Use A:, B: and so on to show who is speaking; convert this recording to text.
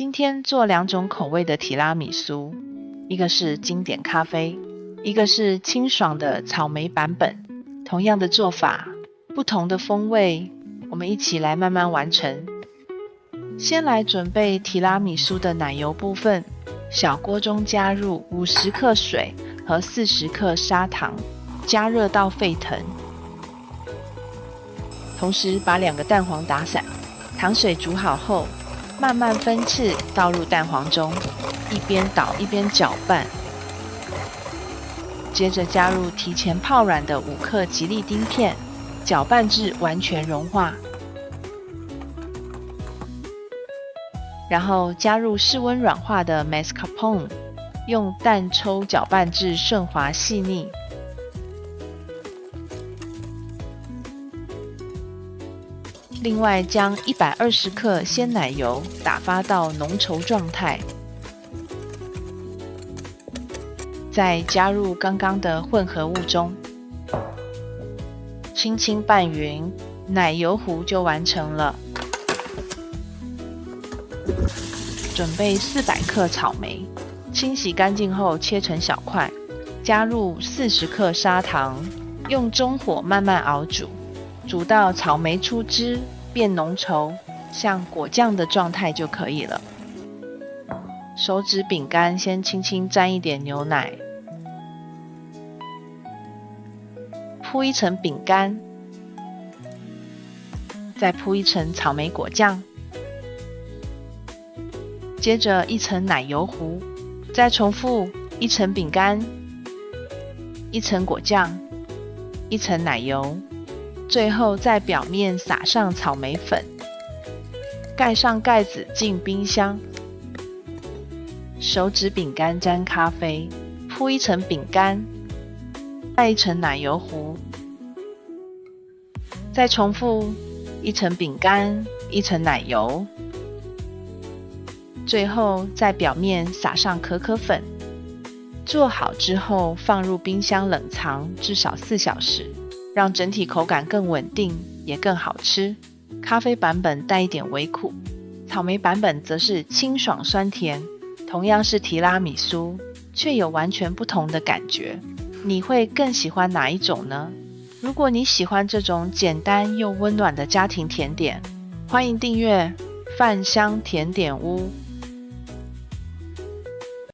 A: 今天做2种口味的提拉米苏，一个是经典咖啡，一个是清爽的草莓版本。同样的做法，不同的风味，我们一起来慢慢完成。先来准备提拉米苏的奶油部分，小锅中加入50克水和40克砂糖，加热到沸腾。同时把2个蛋黄打散，糖水煮好后，慢慢分次倒入蛋黄中，一边捣一边搅拌。接着加入提前泡软的5克吉利丁片，搅拌至完全融化。然后加入室温软化的 mascarpone， 用蛋抽搅拌至顺滑细腻。另外将120克鲜奶油打发到浓稠状态，再加入刚刚的混合物中，轻轻拌匀，奶油糊就完成了。准备400克草莓，清洗干净后切成小块，加入40克砂糖，用中火慢慢熬煮，煮到草莓出汁变浓稠，像果酱的状态就可以了。手指饼干先轻轻沾一点牛奶，铺一层饼干，再铺一层草莓果酱，接着一层奶油糊，再重复一层饼干，一层果酱，一层奶油，最后在表面撒上草莓粉，盖上盖子进冰箱。手指饼干沾咖啡，铺一层饼干，再一层奶油糊，再重复一层饼干，一层奶油，最后在表面撒上可可粉。做好之后放入冰箱冷藏至少4小时，让整体口感更稳定，也更好吃。咖啡版本带一点微苦，草莓版本则是清爽酸甜。同样是提拉米苏，却有完全不同的感觉。你会更喜欢哪一种呢？如果你喜欢这种简单又温暖的家庭甜点，欢迎订阅饭香甜点屋。